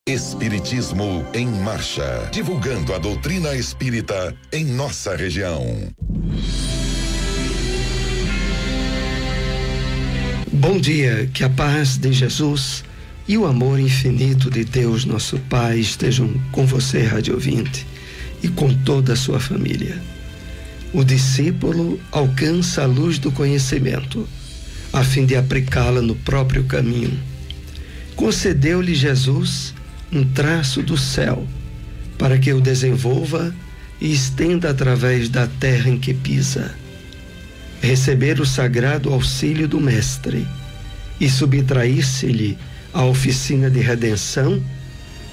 Espiritismo em Marcha, divulgando a doutrina espírita em nossa região. Bom dia, que a paz de Jesus e o amor infinito de Deus, nosso Pai, estejam com você, rádio ouvinte, e com toda a sua família. O discípulo alcança a luz do conhecimento, a fim de aplicá-la no próprio caminho. Concedeu-lhe Jesus um traço do céu, para que o desenvolva e estenda através da terra em que pisa. Receber o sagrado auxílio do Mestre e subtrair-se-lhe a oficina de redenção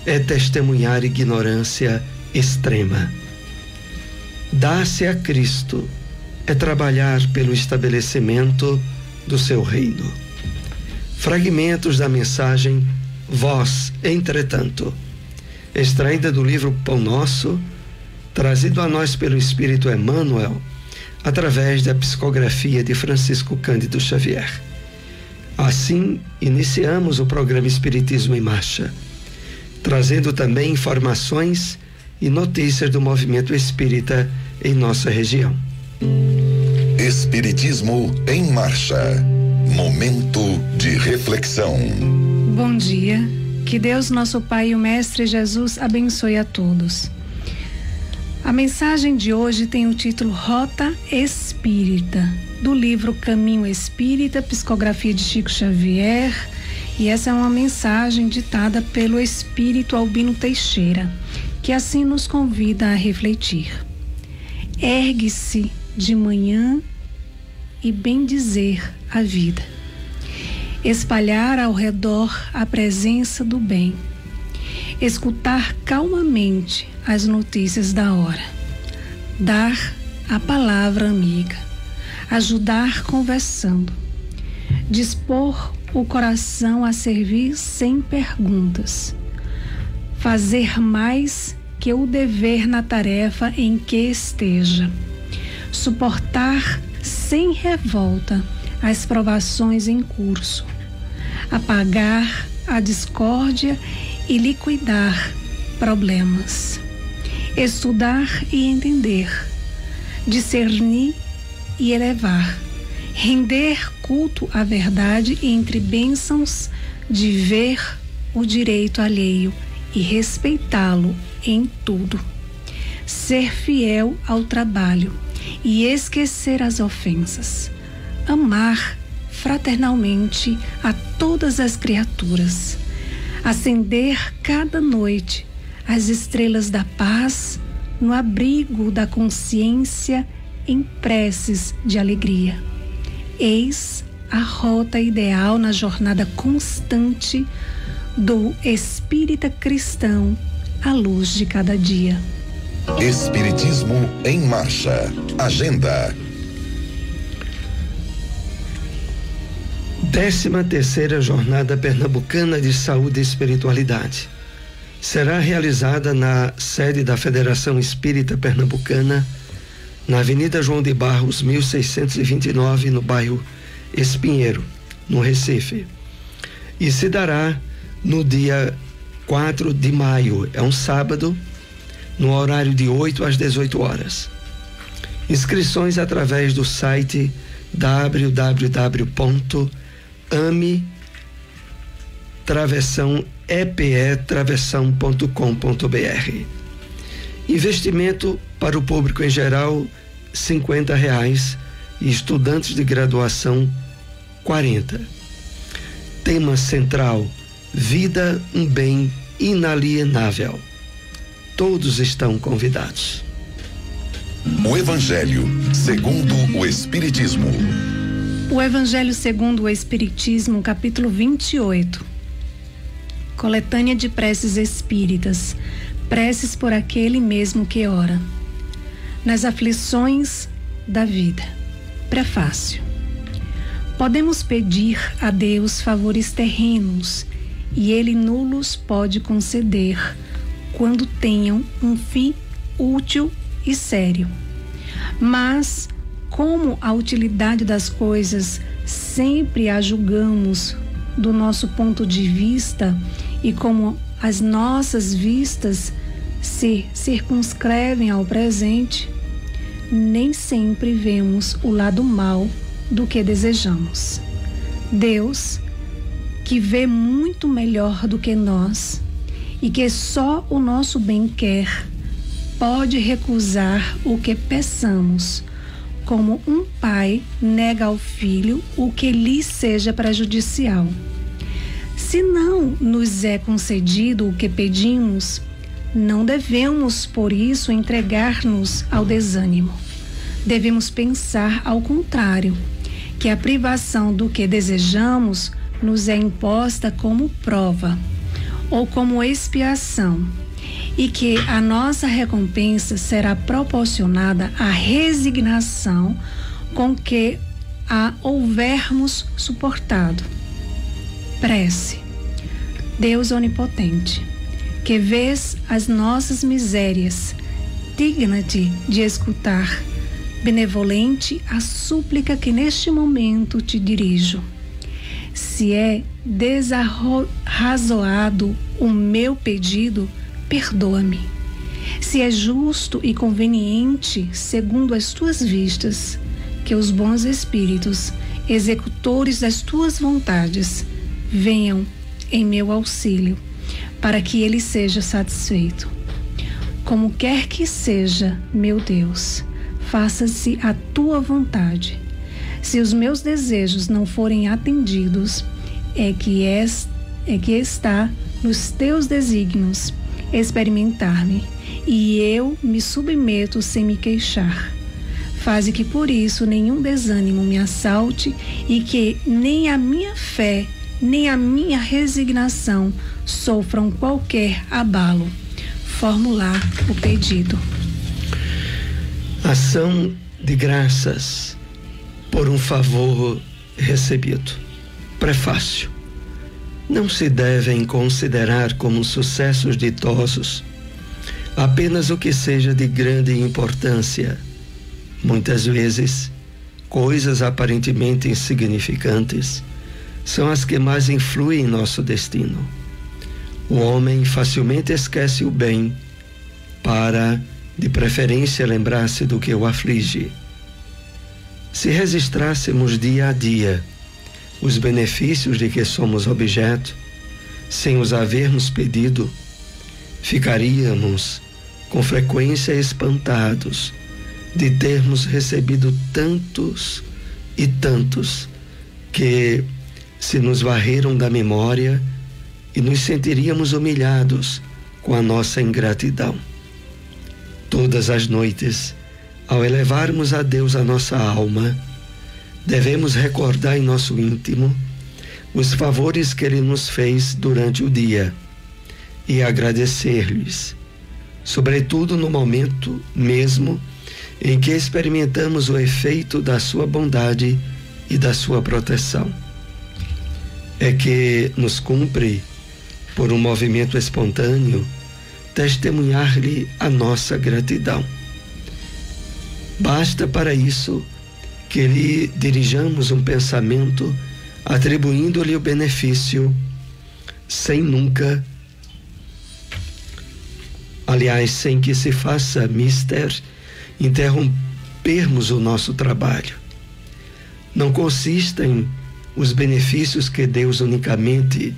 é testemunhar ignorância extrema. Dar-se a Cristo é trabalhar pelo estabelecimento do seu reino. Fragmentos da mensagem Vós, entretanto, extraída do livro Pão Nosso, trazido a nós pelo Espírito Emmanuel, através da psicografia de Francisco Cândido Xavier. Assim, iniciamos o programa Espiritismo em Marcha, trazendo também informações e notícias do movimento espírita em nossa região. Espiritismo em Marcha. Momento de reflexão. Bom dia, que Deus nosso Pai e o Mestre Jesus abençoe a todos. A mensagem de hoje tem o título Rota Espírita, do livro Caminho Espírita, psicografia de Chico Xavier, e essa é uma mensagem ditada pelo Espírito Albino Teixeira, que assim nos convida a refletir. Ergue-se de manhã e bendizer a vida. Espalhar ao redor a presença do bem. Escutar calmamente as notícias da hora. Dar a palavra amiga. Ajudar conversando. Dispor o coração a servir sem perguntas. Fazer mais que o dever na tarefa em que esteja. Suportar sem revolta as provações em curso, apagar a discórdia e liquidar problemas, estudar e entender, discernir e elevar, render culto à verdade entre bênçãos de ver o direito alheio e respeitá-lo em tudo, ser fiel ao trabalho e esquecer as ofensas, amar fraternalmente a todas as criaturas, acender cada noite as estrelas da paz no abrigo da consciência em preces de alegria. Eis a rota ideal na jornada constante do espírita cristão à luz de cada dia. Espiritismo em Marcha. Agenda. 13ª Jornada Pernambucana de Saúde e Espiritualidade. Será realizada na sede da Federação Espírita Pernambucana, na Avenida João de Barros, 1629, no bairro Espinheiro, no Recife. E se dará no dia 4 de maio, é um sábado, no horário de 8 às 18 horas. Inscrições através do site www.ame-travessão.com.br. Investimento para o público em geral R$50 e estudantes de graduação R$40. Tema central: vida, um bem inalienável. Todos estão convidados. O Evangelho segundo o Espiritismo. O Evangelho segundo o Espiritismo, capítulo 28. Coletânea de preces espíritas. Preces por aquele mesmo que ora. Nas aflições da vida. Prefácio. Podemos pedir a Deus favores terrenos e Ele nulos pode conceder quando tenham um fim útil e sério. Mas, como a utilidade das coisas sempre a julgamos do nosso ponto de vista e como as nossas vistas se circunscrevem ao presente, nem sempre vemos o lado mau do que desejamos. Deus, que vê muito melhor do que nós e que só o nosso bem quer, pode recusar o que peçamos, como um pai nega ao filho o que lhe seja prejudicial. Se não nos é concedido o que pedimos, não devemos, por isso, entregar-nos ao desânimo. Devemos pensar ao contrário, que a privação do que desejamos nos é imposta como prova ou como expiação, e que a nossa recompensa será proporcionada à resignação com que a houvermos suportado. Prece. Deus onipotente, que vês as nossas misérias, digna-te de escutar, benevolente a súplica que neste momento te dirijo. Se é desarrazoado o meu pedido, perdoa-me. Se é justo e conveniente, segundo as tuas vistas, que os bons espíritos, executores das tuas vontades, venham em meu auxílio, para que ele seja satisfeito. Como quer que seja, meu Deus, faça-se a tua vontade. Se os meus desejos não forem atendidos, é que está nos teus desígnios experimentar-me, e eu me submeto sem me queixar. Faze que por isso nenhum desânimo me assalte e que nem a minha fé, nem a minha resignação sofram qualquer abalo. Formular o pedido. Ação de graças por um favor recebido. Prefácio. Não se devem considerar como sucessos ditosos apenas o que seja de grande importância. Muitas vezes, coisas aparentemente insignificantes são as que mais influem em nosso destino. O homem facilmente esquece o bem para, de preferência, lembrar-se do que o aflige. Se registrássemos dia a dia os benefícios de que somos objeto, sem os havermos pedido, ficaríamos com frequência espantados de termos recebido tantos e tantos que se nos varreram da memória e nos sentiríamos humilhados com a nossa ingratidão. Todas as noites, ao elevarmos a Deus a nossa alma, devemos recordar em nosso íntimo os favores que Ele nos fez durante o dia e agradecer-lhes, sobretudo no momento mesmo em que experimentamos o efeito da sua bondade e da sua proteção. É que nos cumpre, por um movimento espontâneo, testemunhar-lhe a nossa gratidão. Basta para isso que lhe dirijamos um pensamento atribuindo-lhe o benefício, sem nunca, sem que se faça mister, interrompermos o nosso trabalho. Não consistem os benefícios que Deus unicamente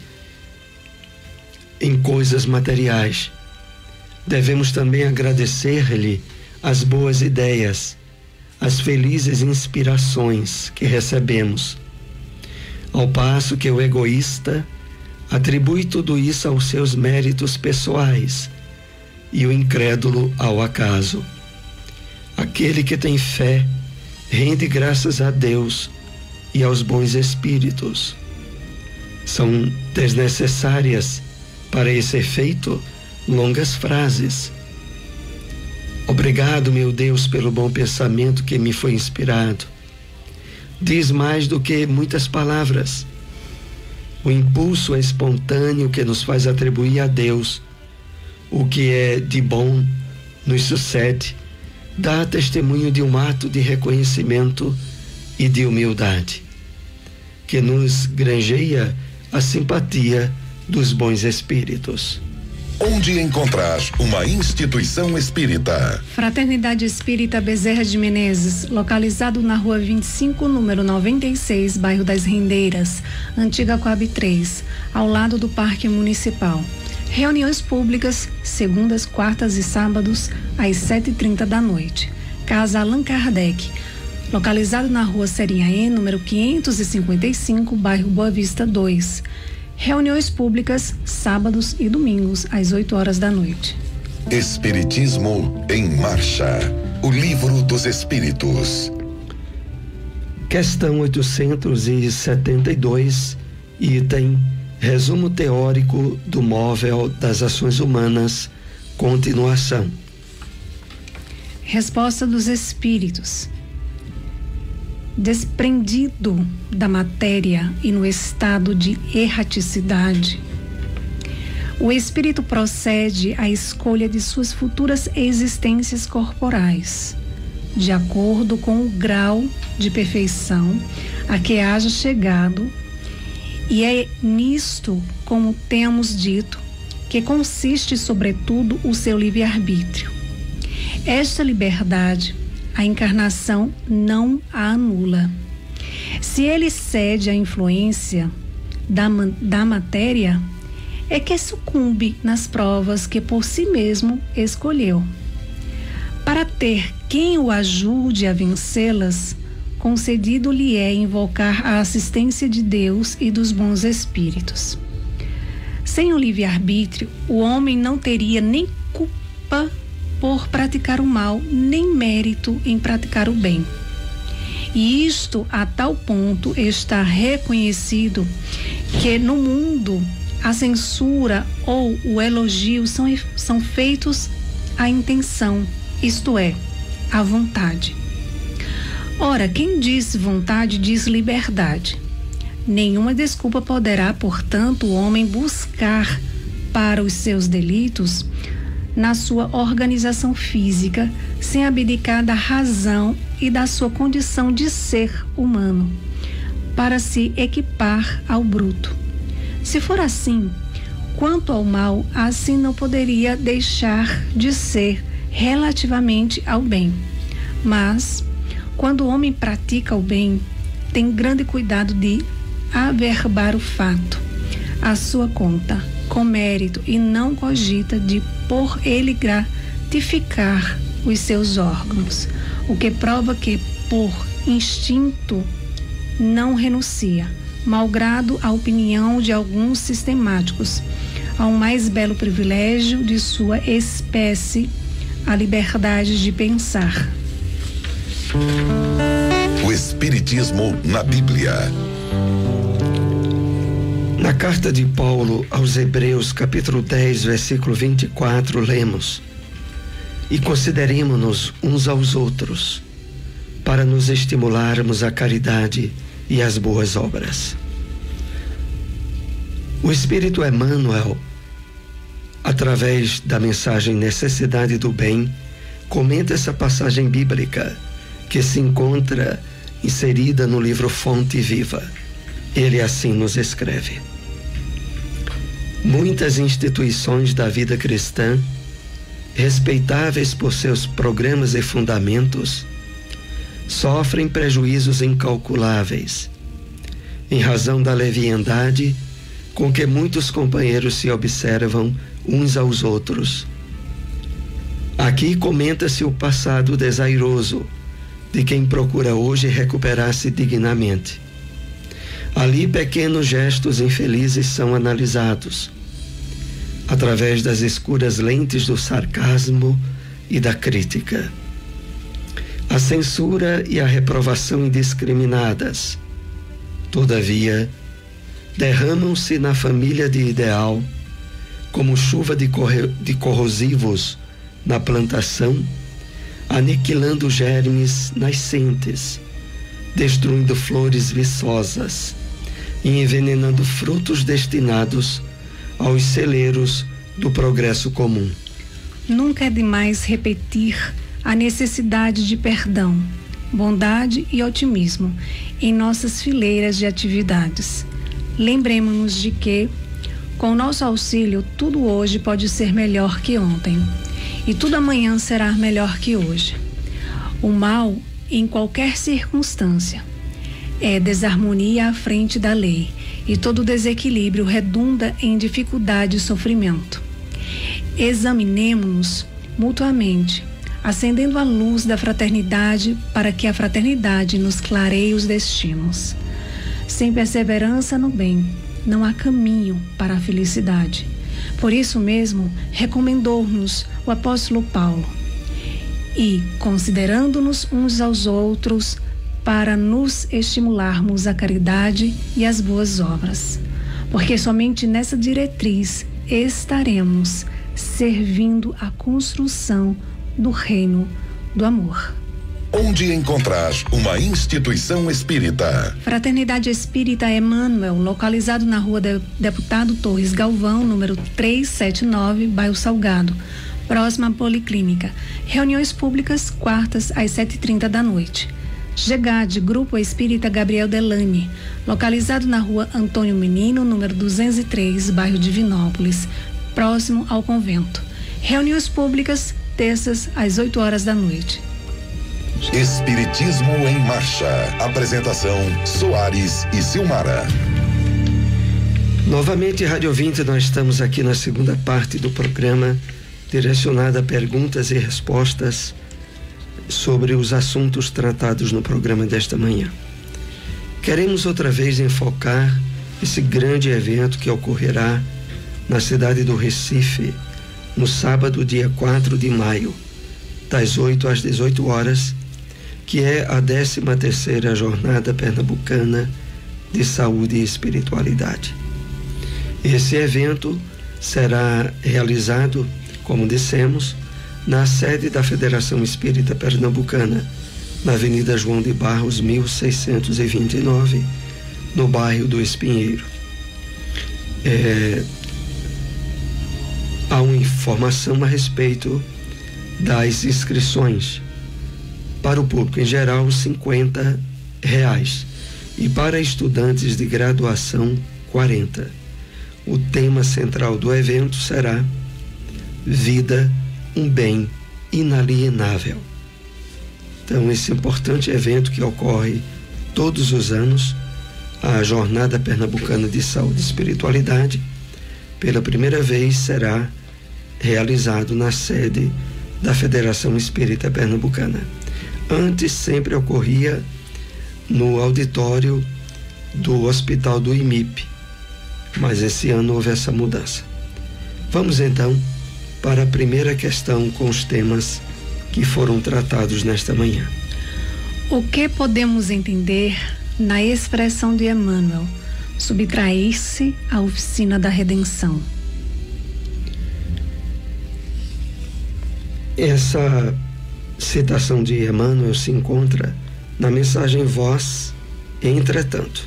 em coisas materiais. Devemos também agradecer-lhe as boas ideias, as felizes inspirações que recebemos, ao passo que o egoísta atribui tudo isso aos seus méritos pessoais e o incrédulo ao acaso. Aquele que tem fé rende graças a Deus e aos bons espíritos. São desnecessárias para esse efeito longas frases. Obrigado, meu Deus, pelo bom pensamento que me foi inspirado. Diz mais do que muitas palavras. O impulso é espontâneo que nos faz atribuir a Deus o que é de bom nos sucede, dá testemunho de um ato de reconhecimento e de humildade, que nos granjeia a simpatia dos bons espíritos. Onde encontrar uma instituição espírita? Fraternidade Espírita Bezerra de Menezes, localizado na rua 25, número 96, bairro das Rendeiras, antiga Coab 3, ao lado do Parque Municipal. Reuniões públicas, segundas, quartas e sábados, às 7h30 da noite. Casa Allan Kardec, localizado na rua Serinhaê, número 555, bairro Boa Vista 2. Reuniões públicas, sábados e domingos, às 8h da noite. Espiritismo em Marcha. O Livro dos Espíritos. Questão 872, item Resumo teórico do móvel das ações humanas, continuação. Resposta dos espíritos. Desprendido da matéria e no estado de erraticidade, o espírito procede à escolha de suas futuras existências corporais, de acordo com o grau de perfeição a que haja chegado, e é nisto, como temos dito, que consiste sobretudo o seu livre-arbítrio. Esta liberdade a encarnação não a anula. Se ele cede à influência da matéria, é que sucumbe nas provas que por si mesmo escolheu. Para ter quem o ajude a vencê-las, concedido-lhe é invocar a assistência de Deus e dos bons espíritos. Sem o livre-arbítrio, o homem não teria nem culpa por praticar o mal, nem mérito em praticar o bem. E isto a tal ponto está reconhecido que no mundo a censura ou o elogio são feitos à intenção, isto é, à vontade. Ora, quem diz vontade diz liberdade. Nenhuma desculpa poderá, portanto, o homem buscar para os seus delitos na sua organização física, sem abdicar da razão e da sua condição de ser humano, para se equipar ao bruto. Se for assim, quanto ao mal, assim não poderia deixar de ser relativamente ao bem. Mas, quando o homem pratica o bem, tem grande cuidado de averbar o fato à sua conta, com mérito, e não cogita de por ele gratificar os seus órgãos, o que prova que, por instinto, não renuncia, malgrado a opinião de alguns sistemáticos, ao mais belo privilégio de sua espécie, a liberdade de pensar. O Espiritismo na Bíblia. Na carta de Paulo aos Hebreus, capítulo 10, versículo 24, lemos: E consideremo-nos uns aos outros, para nos estimularmos à caridade e às boas obras. O Espírito Emmanuel, através da mensagem Necessidade do Bem, comenta essa passagem bíblica que se encontra inserida no livro Fonte Viva. Ele assim nos escreve: Muitas instituições da vida cristã, respeitáveis por seus programas e fundamentos, sofrem prejuízos incalculáveis, em razão da leviandade com que muitos companheiros se observam uns aos outros. Aqui comenta-se o passado desairoso de quem procura hoje recuperar-se dignamente. Ali, pequenos gestos infelizes são analisados, através das escuras lentes do sarcasmo e da crítica. A censura e a reprovação indiscriminadas, todavia, derramam-se na família de ideal, como chuva de corrosivos na plantação, aniquilando germes nascentes, destruindo flores viçosas e envenenando frutos destinados aos celeiros do progresso comum. Nunca é demais repetir a necessidade de perdão, bondade e otimismo em nossas fileiras de atividades. Lembremos-nos de que, Com o nosso auxílio, tudo hoje pode ser melhor que ontem, e tudo amanhã será melhor que hoje. O mal, em qualquer circunstância, é desarmonia à frente da lei, e todo desequilíbrio redunda em dificuldade e sofrimento. Examinemo-nos mutuamente, acendendo a luz da fraternidade para que a fraternidade nos clareie os destinos. Sem perseverança no bem, não há caminho para a felicidade. Por isso mesmo, recomendou-nos o apóstolo Paulo. E, considerando-nos uns aos outros, para nos estimularmos à caridade e às boas obras. Porque somente nessa diretriz estaremos servindo à construção do reino do amor. Onde encontrar uma instituição espírita? Fraternidade Espírita Emmanuel, localizado na rua Deputado Torres Galvão, número 379, bairro Salgado, próxima à Policlínica. Reuniões públicas, quartas às 7h30 da noite. GEGAD, Grupo Espírita Gabriel Delane, localizado na rua Antônio Menino, número 203, bairro Divinópolis, próximo ao convento. Reuniões públicas, terças às 8h da noite. Espiritismo em Marcha. Apresentação: Soares e Silmara. Novamente, Rádio Ouvinte, nós estamos aqui na segunda parte do programa, direcionada a perguntas e respostas sobre os assuntos tratados no programa desta manhã. Queremos outra vez enfocar esse grande evento que ocorrerá na cidade do Recife, no sábado, dia 4 de maio, das 8 às 18 horas, que é a 13ª Jornada Pernambucana de Saúde e Espiritualidade. Esse evento será realizado, como dissemos, na sede da Federação Espírita Pernambucana, na Avenida João de Barros, 1629, no bairro do Espinheiro. Há uma informação a respeito das inscrições. Para o público em geral, R$50, e para estudantes de graduação, R$40. O tema central do evento será Vida, um bem inalienável. Então, esse importante evento que ocorre todos os anos, a Jornada Pernambucana de Saúde e Espiritualidade, pela primeira vez será realizado na sede da Federação Espírita Pernambucana. Antes sempre ocorria no auditório do Hospital do IMIP, mas esse ano houve essa mudança. Vamos então para a primeira questão com os temas que foram tratados nesta manhã. O que podemos entender na expressão de Emmanuel, subtrair-se à oficina da redenção? Essa citação de Emmanuel se encontra na mensagem Vós, Entretanto,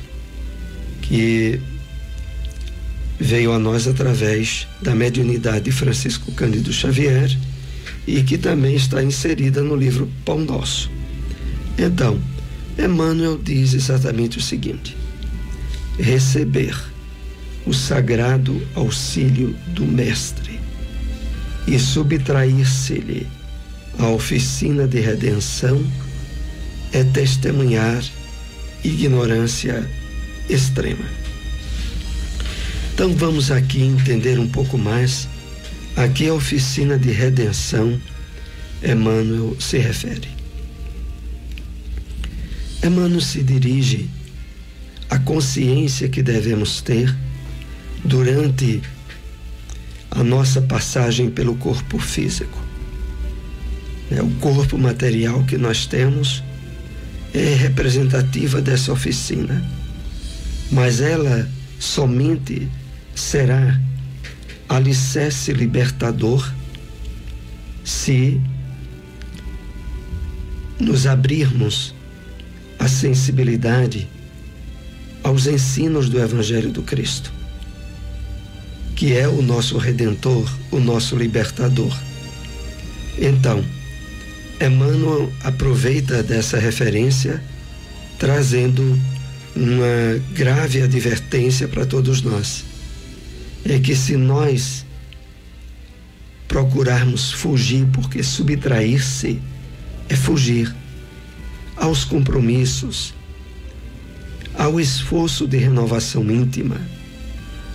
que veio a nós através da mediunidade de Francisco Cândido Xavier e que também está inserida no livro Pão Nosso. Então, Emmanuel diz exatamente o seguinte: receber o sagrado auxílio do Mestre e subtrair-se-lhe a oficina de redenção é testemunhar ignorância extrema. Então vamos aqui entender um pouco mais a que oficina de redenção Emmanuel se refere. Emmanuel se dirige à consciência que devemos ter durante a nossa passagem pelo corpo físico. O corpo material que nós temos é representativa dessa oficina, mas ela somente será alicerce libertador se nos abrirmos à sensibilidade aos ensinos do Evangelho do Cristo, que é o nosso Redentor, o nosso libertador. Então, Emmanuel aproveita dessa referência, trazendo uma grave advertência para todos nós. é que se nós procurarmos fugir, porque subtrair-se é fugir aos compromissos, ao esforço de renovação íntima,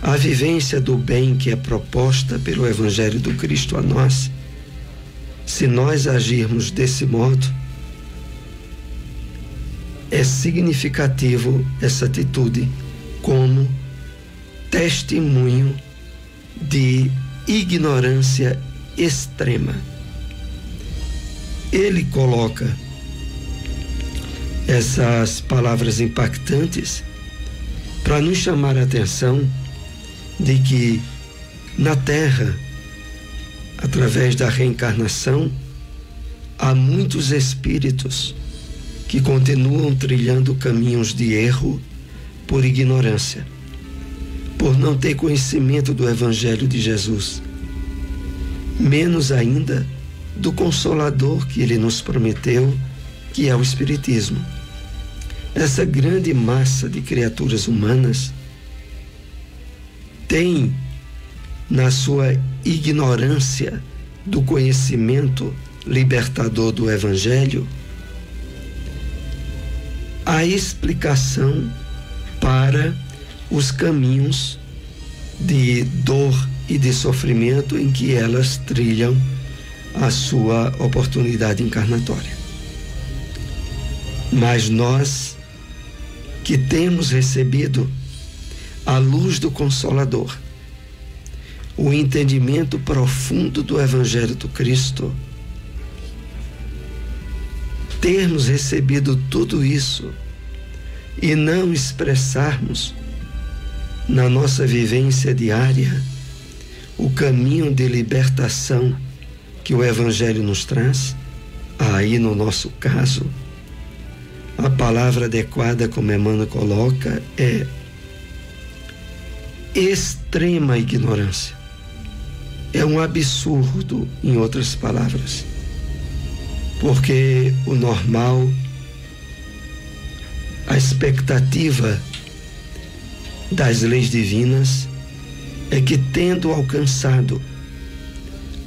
à vivência do bem que é proposta pelo Evangelho do Cristo a nós, se nós agirmos desse modo, é significativo essa atitude como testemunho de ignorância extrema. Ele coloca essas palavras impactantes para nos chamar a atenção de que na Terra, através da reencarnação, há muitos espíritos que continuam trilhando caminhos de erro por ignorância, por não ter conhecimento do Evangelho de Jesus, menos ainda do Consolador que ele nos prometeu, que é o Espiritismo. Essa grande massa de criaturas humanas tem, na sua ignorância do conhecimento libertador do Evangelho, a explicação para os caminhos de dor e de sofrimento em que elas trilham a sua oportunidade encarnatória. Mas nós que temos recebido a luz do Consolador, o entendimento profundo do Evangelho do Cristo, termos recebido tudo isso e não expressarmos na nossa vivência diária o caminho de libertação que o Evangelho nos traz, aí no nosso caso, a palavra adequada, como Emmanuel coloca, é extrema ignorância. É um absurdo, em outras palavras, porque o normal, a expectativa das leis divinas é que, tendo alcançado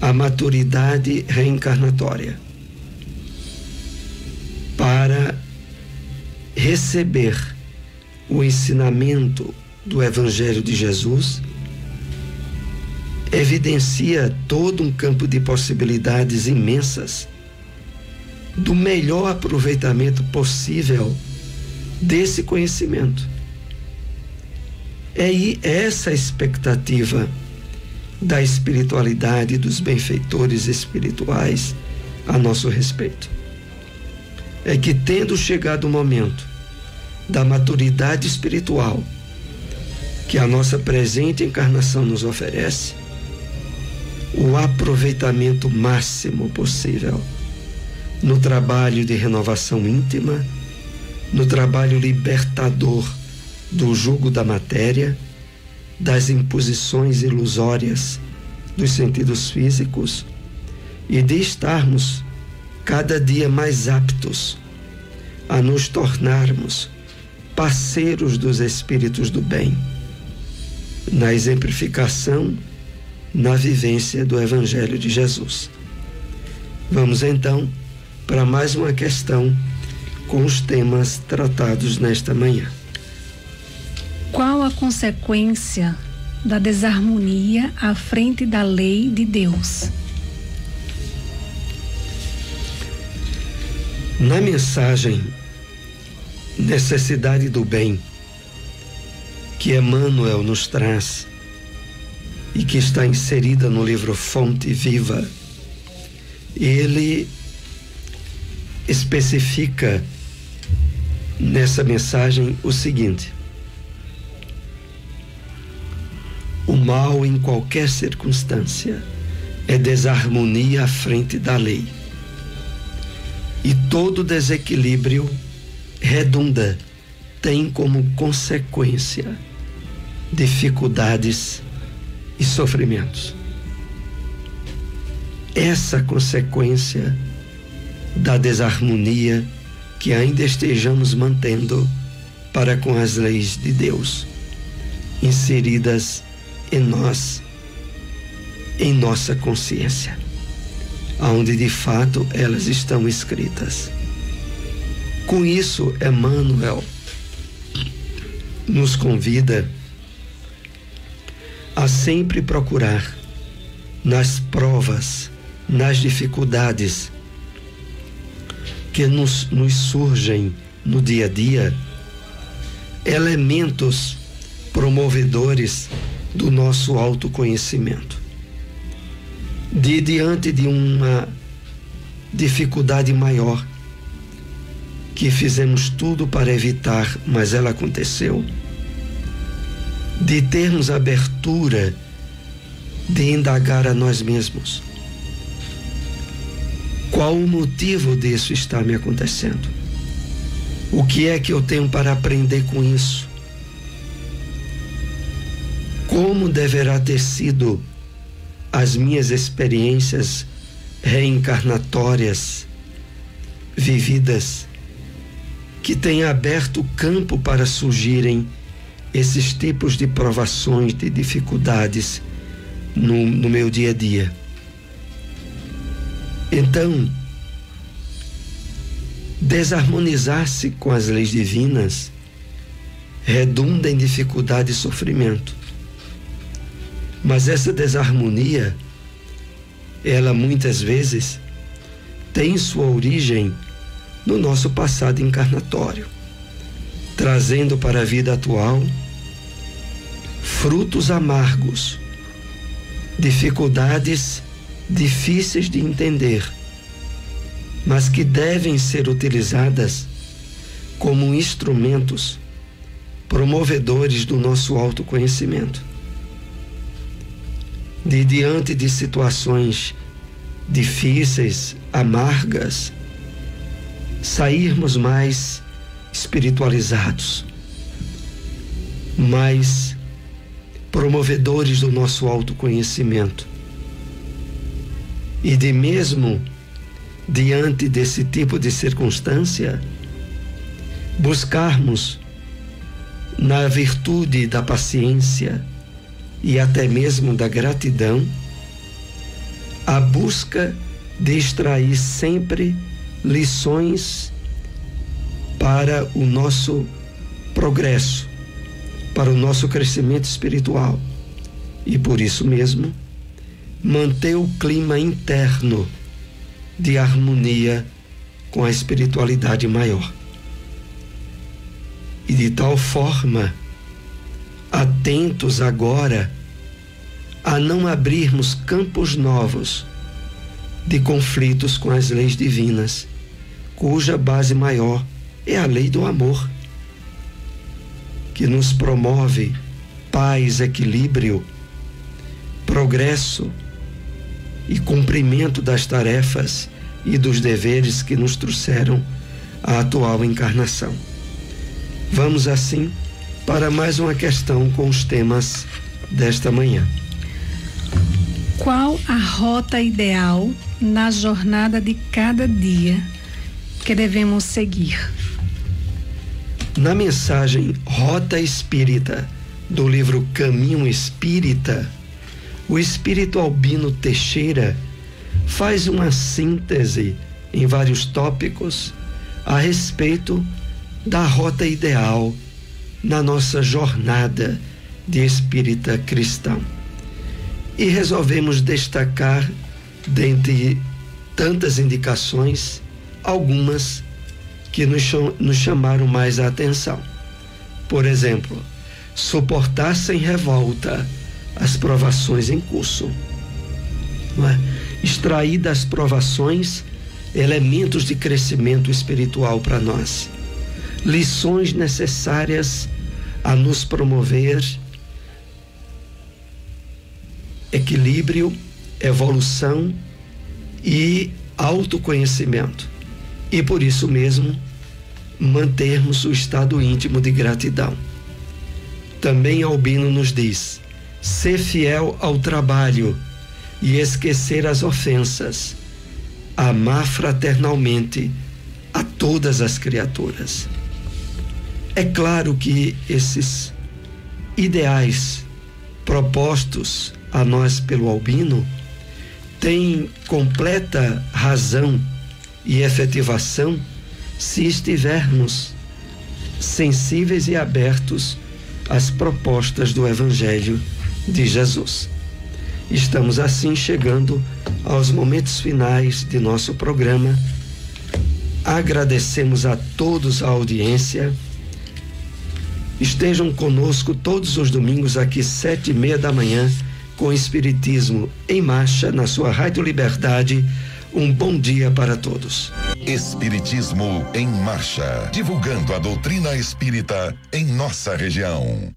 a maturidade reencarnatória para receber o ensinamento do Evangelho de Jesus, evidencia todo um campo de possibilidades imensas do melhor aproveitamento possível desse conhecimento. É essa a expectativa da espiritualidade, dos benfeitores espirituais a nosso respeito. É que, tendo chegado o momento da maturidade espiritual que a nossa presente encarnação nos oferece, o aproveitamento máximo possível no trabalho de renovação íntima, no trabalho libertador do jugo da matéria, das imposições ilusórias dos sentidos físicos, e de estarmos cada dia mais aptos a nos tornarmos parceiros dos espíritos do bem, na exemplificação, na vivência do Evangelho de Jesus. Vamos então para mais uma questão com os temas tratados nesta manhã. Qual a consequência da desarmonia à frente da lei de Deus? Na mensagem Necessidade do Bem, que Emmanuel nos traz e que está inserida no livro Fonte Viva, ele especifica nessa mensagem o seguinte: o mal em qualquer circunstância é desarmonia à frente da lei, e todo desequilíbrio redunda, tem como consequência dificuldades e sofrimentos. Essa consequência da desarmonia que ainda estejamos mantendo para com as leis de Deus, inseridas em nós, em nossa consciência, onde de fato elas estão escritas. Com isso, Emmanuel nos convida a sempre procurar nas provas, nas dificuldades que nos surgem no dia a dia, elementos promovedores do nosso autoconhecimento. Diante de uma dificuldade maior, que fizemos tudo para evitar, mas ela aconteceu, de termos abertura de indagar a nós mesmos. Qual o motivo disso está me acontecendo? O que é que eu tenho para aprender com isso? Como deverá ter sido as minhas experiências reencarnatórias vividas, que têm aberto o campo para surgirem esses tipos de provações, de dificuldades no meu dia a dia? Então, desarmonizar-se com as leis divinas redunda em dificuldade e sofrimento. Mas essa desarmonia, ela muitas vezes tem sua origem no nosso passado encarnatório, trazendo para a vida atual frutos amargos, dificuldades difíceis de entender, mas que devem ser utilizadas como instrumentos promovedores do nosso autoconhecimento. Diante de situações difíceis, amargas, sairmos mais espiritualizados, mais promovedores do nosso autoconhecimento. E mesmo diante desse tipo de circunstância, buscarmos na virtude da paciência e até mesmo da gratidão, a busca de extrair sempre lições para o nosso progresso, para o nosso crescimento espiritual. E por isso mesmo, manter o clima interno de harmonia com a espiritualidade maior. E de tal forma, atentos agora a não abrirmos campos novos de conflitos com as leis divinas, cuja base maior é a lei do amor, que nos promove paz, equilíbrio, progresso e cumprimento das tarefas e dos deveres que nos trouxeram à atual encarnação. Vamos assim para mais uma questão com os temas desta manhã. Qual a rota ideal na jornada de cada dia que devemos seguir? Na mensagem Rota Espírita do livro Caminho Espírita, o espírito Albino Teixeira faz uma síntese em vários tópicos a respeito da rota ideal na nossa jornada de espírita cristão. E resolvemos destacar, dentre tantas indicações, algumas que nos chamaram mais a atenção. Por exemplo, suportar sem revolta as provações em curso. Não é? Extrair das provações elementos de crescimento espiritual para nós, lições necessárias a nos promover equilíbrio, evolução e autoconhecimento. E por isso mesmo, mantermos o estado íntimo de gratidão. Também Albino nos diz: ser fiel ao trabalho e esquecer as ofensas, amar fraternalmente a todas as criaturas. É claro que esses ideais propostos a nós pelo Albino têm completa razão e efetivação se estivermos sensíveis e abertos às propostas do Evangelho de Jesus. Estamos assim chegando aos momentos finais de nosso programa. Agradecemos a todos a audiência. Estejam conosco todos os domingos aqui 7:30 da manhã com Espiritismo em Marcha na sua Rádio Liberdade. Um bom dia para todos. Espiritismo em Marcha, divulgando a doutrina espírita em nossa região.